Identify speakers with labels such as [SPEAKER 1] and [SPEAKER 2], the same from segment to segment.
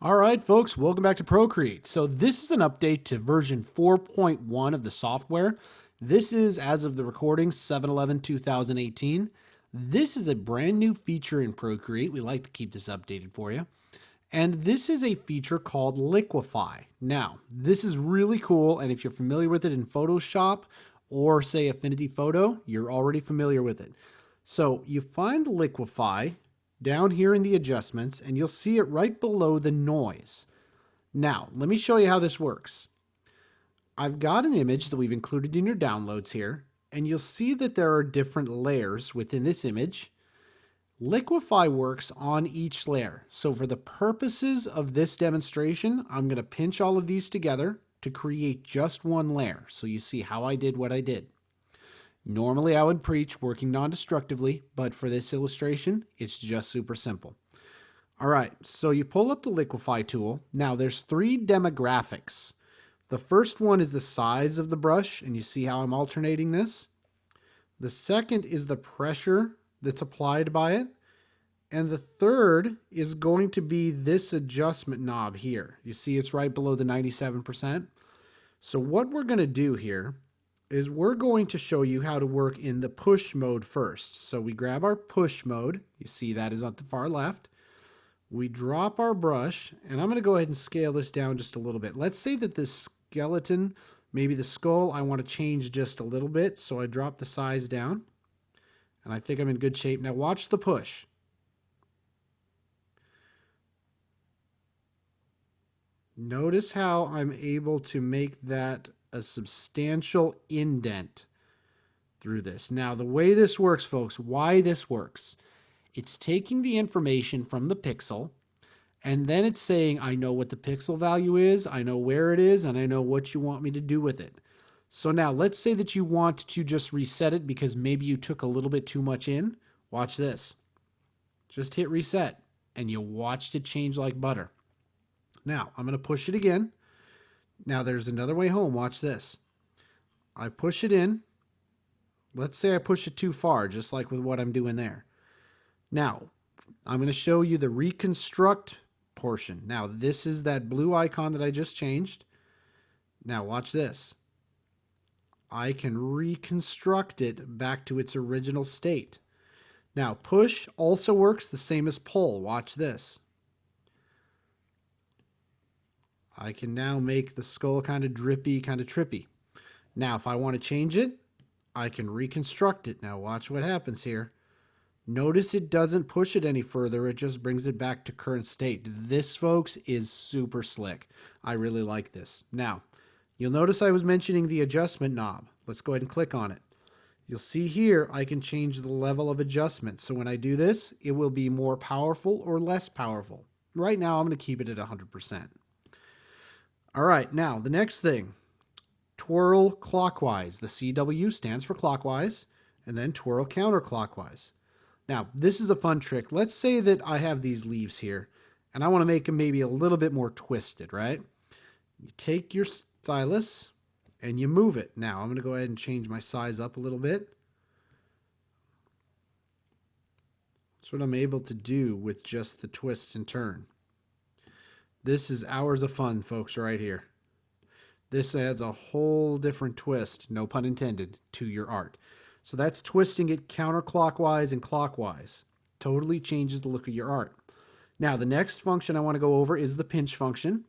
[SPEAKER 1] All right, folks, welcome back to Procreate. So this is an update to version 4.1 of the software. This is, as of the recording, 7/11/2018. This is a brand new feature in Procreate. We like to keep this updated for you. And this is a feature called Liquify. Now, this is really cool, and if you're familiar with it in Photoshop or, say, Affinity Photo, you're already familiar with it. So you find Liquify down here in the adjustments, and you'll see it right below the noise. Now, let me show you how this works. I've got an image that we've included in your downloads here, and you'll see that there are different layers within this image. Liquify works on each layer. So for the purposes of this demonstration, I'm going to pinch all of these together to create just one layer. So you see how I did what I did. Normally I would preach working non-destructively, but for this illustration, it's just super simple. All right, so you pull up the Liquify tool. Now there's three demographics. The first one is the size of the brush, and you see how I'm alternating this. The second is the pressure that's applied by it. And the third is going to be this adjustment knob here. You see it's right below the 97%. So what we're going to do here is we're going to show you how to work in the push mode first. So we grab our push mode. You see that is on the far left. We drop our brush, and I'm going to go ahead and scale this down just a little bit. Let's say that this skeleton, maybe the skull, I want to change just a little bit. So I drop the size down, and I think I'm in good shape. Now watch the push. Notice how I'm able to make that a substantial indent through this. Now, the way this works, folks, why this works, it's taking the information from the pixel, and then it's saying, I know what the pixel value is, I know where it is, and I know what you want me to do with it. So now, let's say that you want to just reset it because maybe you took a little bit too much in. Watch this. Just hit reset, and you watched it change like butter. Now, I'm going to push it again. Now, there's another way home. Watch this. I push it in. Let's say I push it too far, just like with what I'm doing there. Now, I'm going to show you the reconstruct portion. Now, this is that blue icon that I just changed. Now, watch this. I can reconstruct it back to its original state. Now, push also works the same as pull. Watch this. I can now make the skull kind of drippy, kind of trippy. Now, if I want to change it, I can reconstruct it. Now, watch what happens here. Notice it doesn't push it any further. It just brings it back to current state. This, folks, is super slick. I really like this. Now, you'll notice I was mentioning the adjustment knob. Let's go ahead and click on it. You'll see here I can change the level of adjustment. So when I do this, it will be more powerful or less powerful. Right now, I'm going to keep it at 100%. All right, now the next thing, twirl clockwise. The CW stands for clockwise, and then twirl counterclockwise. Now, this is a fun trick. Let's say that I have these leaves here, and I want to make them maybe a little bit more twisted, right? You take your stylus, and you move it. Now, I'm going to go ahead and change my size up a little bit. That's what I'm able to do with just the twist and turn. This is hours of fun, folks, right here. This adds a whole different twist, no pun intended, to your art. So that's twisting it counterclockwise and clockwise. Totally changes the look of your art. Now, the next function I want to go over is the pinch function.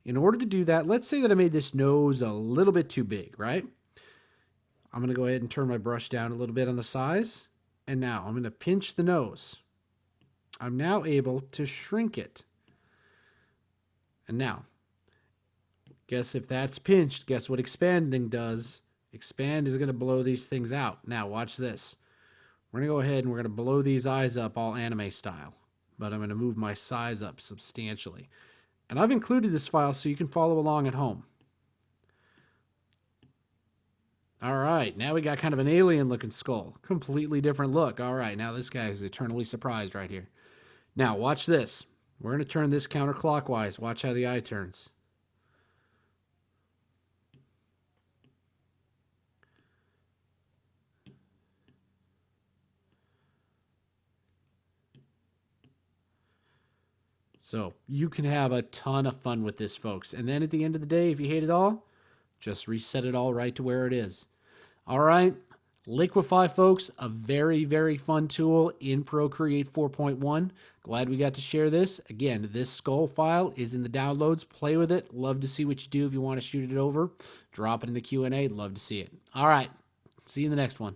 [SPEAKER 1] In order to do that, let's say that I made this nose a little bit too big, right? I'm going to go ahead and turn my brush down a little bit on the size. And now I'm going to pinch the nose. I'm now able to shrink it. And now, guess if that's pinched, guess what expanding does? Expand is going to blow these things out. Now, watch this. We're going to go ahead and we're going to blow these eyes up all anime style. But I'm going to move my size up substantially. And I've included this file so you can follow along at home. All right, now we got kind of an alien-looking skull. Completely different look. All right, now this guy is eternally surprised right here. Now, watch this. We're going to turn this counterclockwise. Watch how the eye turns. So you can have a ton of fun with this, folks. And then at the end of the day, if you hate it all, just reset it all right to where it is. All right. Liquify, folks, a very, very fun tool in Procreate 4.1. Glad we got to share this. Again, this skull file is in the downloads. Play with it. Love to see what you do if you want to shoot it over. Drop it in the Q&A. Love to see it. All right. See you in the next one.